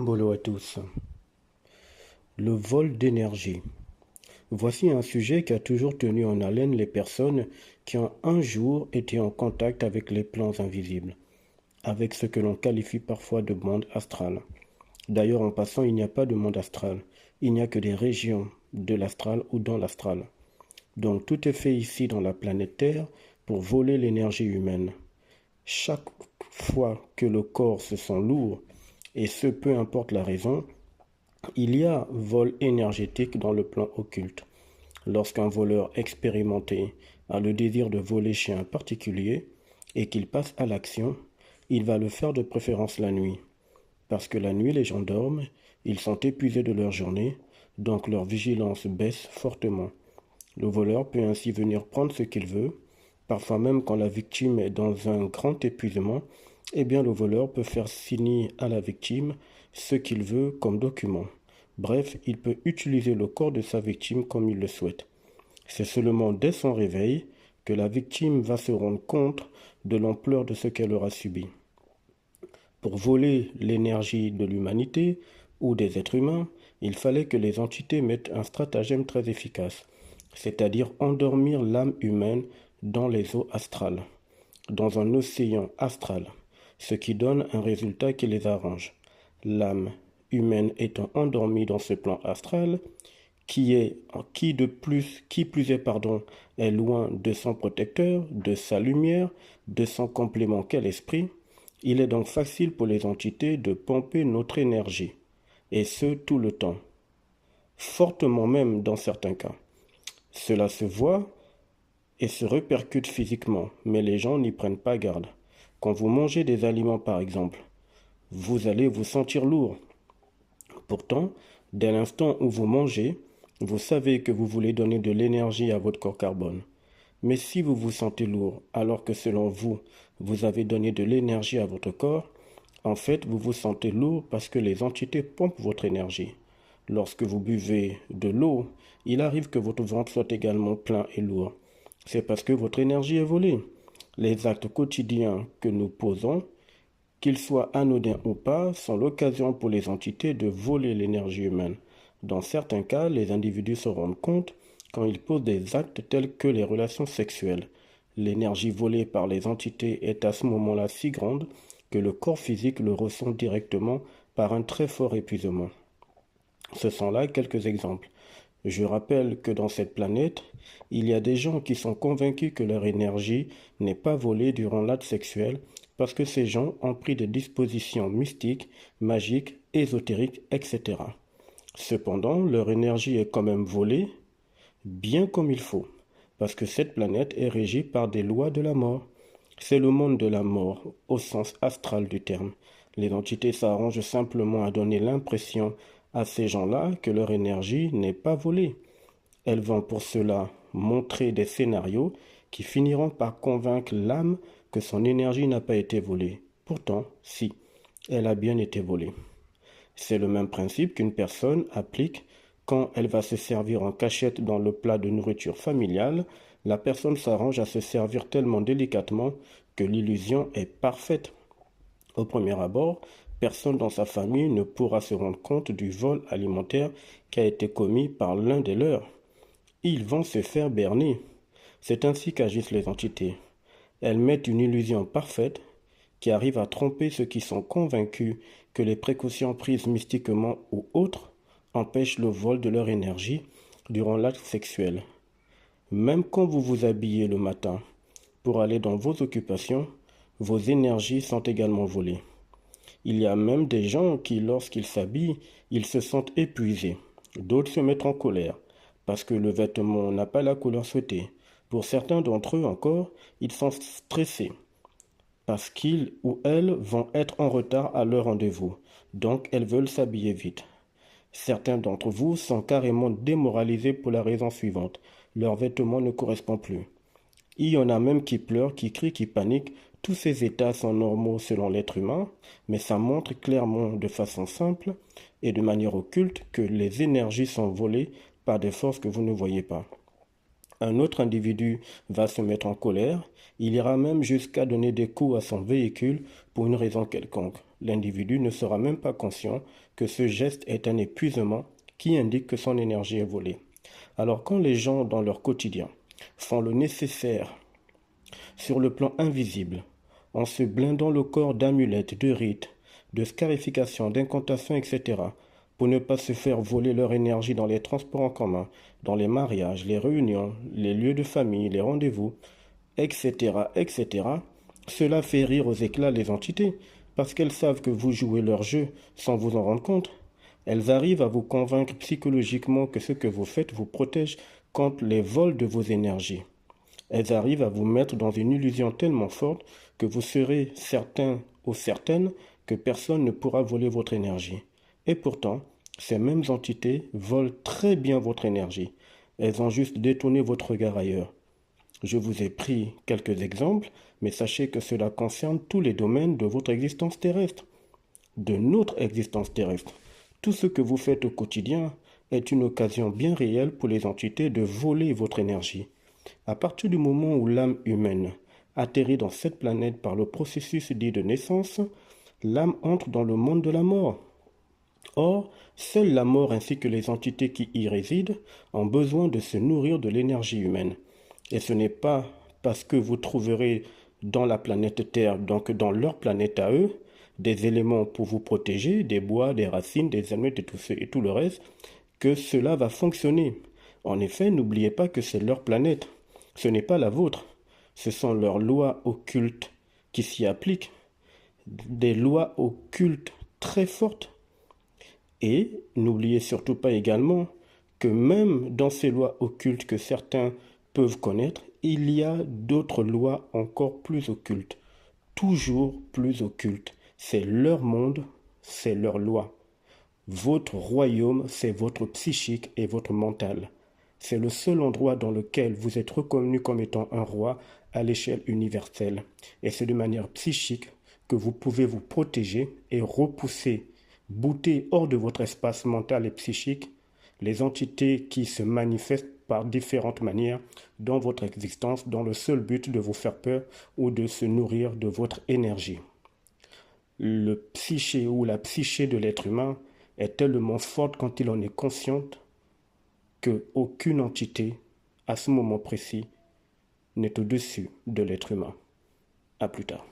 Bonjour à tous. Le vol d'énergie. Voici un sujet qui a toujours tenu en haleine les personnes qui ont un jour été en contact avec les plans invisibles, avec ce que l'on qualifie parfois de monde astral. D'ailleurs, en passant, il n'y a pas de monde astral, il n'y a que des régions de l'astral ou dans l'astral. Donc tout est fait ici dans la planète Terre pour voler l'énergie humaine. Chaque fois que le corps se sent lourd, et ce peu importe la raison, il y a vol énergétique dans le plan occulte. Lorsqu'un voleur expérimenté a le désir de voler chez un particulier et qu'il passe à l'action, il va le faire de préférence la nuit. Parce que la nuit, les gens dorment, ils sont épuisés de leur journée, donc leur vigilance baisse fortement. Le voleur peut ainsi venir prendre ce qu'il veut, parfois même quand la victime est dans un grand épuisement, eh bien le voleur peut faire signer à la victime ce qu'il veut comme document. Bref, il peut utiliser le corps de sa victime comme il le souhaite. C'est seulement dès son réveil que la victime va se rendre compte de l'ampleur de ce qu'elle aura subi. Pour voler l'énergie de l'humanité ou des êtres humains, il fallait que les entités mettent un stratagème très efficace, c'est-à-dire endormir l'âme humaine dans les eaux astrales, dans un océan astral, ce qui donne un résultat qui les arrange. L'âme humaine étant endormie dans ce plan astral, qui plus est, est loin de son protecteur, de sa lumière, de son complément qu'est l'esprit, il est donc facile pour les entités de pomper notre énergie, et ce tout le temps, fortement même dans certains cas. Cela se voit et se répercute physiquement, mais les gens n'y prennent pas garde. Quand vous mangez des aliments par exemple, vous allez vous sentir lourd. Pourtant, dès l'instant où vous mangez, vous savez que vous voulez donner de l'énergie à votre corps carbone. Mais si vous vous sentez lourd, alors que selon vous, vous avez donné de l'énergie à votre corps, en fait, vous vous sentez lourd parce que les entités pompent votre énergie. Lorsque vous buvez de l'eau, il arrive que votre ventre soit également plein et lourd. C'est parce que votre énergie est volée. Les actes quotidiens que nous posons, qu'ils soient anodins ou pas, sont l'occasion pour les entités de voler l'énergie humaine. Dans certains cas, les individus se rendent compte quand ils posent des actes tels que les relations sexuelles. L'énergie volée par les entités est à ce moment-là si grande que le corps physique le ressent directement par un très fort épuisement. Ce sont là quelques exemples. Je rappelle que dans cette planète, il y a des gens qui sont convaincus que leur énergie n'est pas volée durant l'acte sexuel parce que ces gens ont pris des dispositions mystiques, magiques, ésotériques, etc. Cependant, leur énergie est quand même volée, bien comme il faut, parce que cette planète est régie par des lois de la mort. C'est le monde de la mort, au sens astral du terme. Les entités s'arrangent simplement à donner l'impression à ces gens-là que leur énergie n'est pas volée. Elles vont pour cela montrer des scénarios qui finiront par convaincre l'âme que son énergie n'a pas été volée. Pourtant, si, elle a bien été volée. C'est le même principe qu'une personne applique quand elle va se servir en cachette dans le plat de nourriture familiale. La personne s'arrange à se servir tellement délicatement que l'illusion est parfaite. Au premier abord, personne dans sa famille ne pourra se rendre compte du vol alimentaire qui a été commis par l'un des leurs. Ils vont se faire berner. C'est ainsi qu'agissent les entités. Elles mettent une illusion parfaite qui arrive à tromper ceux qui sont convaincus que les précautions prises mystiquement ou autres empêchent le vol de leur énergie durant l'acte sexuel. Même quand vous vous habillez le matin pour aller dans vos occupations, vos énergies sont également volées. Il y a même des gens qui, lorsqu'ils s'habillent, ils se sentent épuisés. D'autres se mettent en colère parce que le vêtement n'a pas la couleur souhaitée. Pour certains d'entre eux encore, ils sont stressés parce qu'ils ou elles vont être en retard à leur rendez-vous. Donc, elles veulent s'habiller vite. Certains d'entre vous sont carrément démoralisés pour la raison suivante. Leurs vêtements ne correspondent plus. Il y en a même qui pleurent, qui crient, qui paniquent. Tous ces états sont normaux selon l'être humain, mais ça montre clairement de façon simple et de manière occulte que les énergies sont volées par des forces que vous ne voyez pas. Un autre individu va se mettre en colère, il ira même jusqu'à donner des coups à son véhicule pour une raison quelconque. L'individu ne sera même pas conscient que ce geste est un épuisement qui indique que son énergie est volée. Alors quand les gens dans leur quotidien font le nécessaire sur le plan invisible, en se blindant le corps d'amulettes, de rites, de scarifications, d'incantations, etc., pour ne pas se faire voler leur énergie dans les transports en commun, dans les mariages, les réunions, les lieux de famille, les rendez-vous, etc., etc., cela fait rire aux éclats les entités, parce qu'elles savent que vous jouez leur jeu sans vous en rendre compte. Elles arrivent à vous convaincre psychologiquement que ce que vous faites vous protège contre les vols de vos énergies. Elles arrivent à vous mettre dans une illusion tellement forte que vous serez certain ou certaine que personne ne pourra voler votre énergie. Et pourtant, ces mêmes entités volent très bien votre énergie. Elles ont juste détourné votre regard ailleurs. Je vous ai pris quelques exemples, mais sachez que cela concerne tous les domaines de votre existence terrestre, de notre existence terrestre. Tout ce que vous faites au quotidien est une occasion bien réelle pour les entités de voler votre énergie. À partir du moment où l'âme humaine atterrit dans cette planète par le processus dit de naissance, l'âme entre dans le monde de la mort. Or, seule la mort ainsi que les entités qui y résident ont besoin de se nourrir de l'énergie humaine. Et ce n'est pas parce que vous trouverez dans la planète Terre, donc dans leur planète à eux, des éléments pour vous protéger, des bois, des racines, des allumettes et tout le reste, que cela va fonctionner. En effet, n'oubliez pas que c'est leur planète. Ce n'est pas la vôtre. Ce sont leurs lois occultes qui s'y appliquent. Des lois occultes très fortes. Et n'oubliez surtout pas également que même dans ces lois occultes que certains peuvent connaître, il y a d'autres lois encore plus occultes, toujours plus occultes. C'est leur monde, c'est leur loi. Votre royaume, c'est votre psychique et votre mental. C'est le seul endroit dans lequel vous êtes reconnu comme étant un roi à l'échelle universelle. Et c'est de manière psychique que vous pouvez vous protéger et repousser, bouter hors de votre espace mental et psychique les entités qui se manifestent par différentes manières dans votre existence dans le seul but de vous faire peur ou de se nourrir de votre énergie. Le psyché ou la psyché de l'être humain est tellement forte quand il en est conscient qu'aucune entité, à ce moment précis, n'est au-dessus de l'être humain. À plus tard.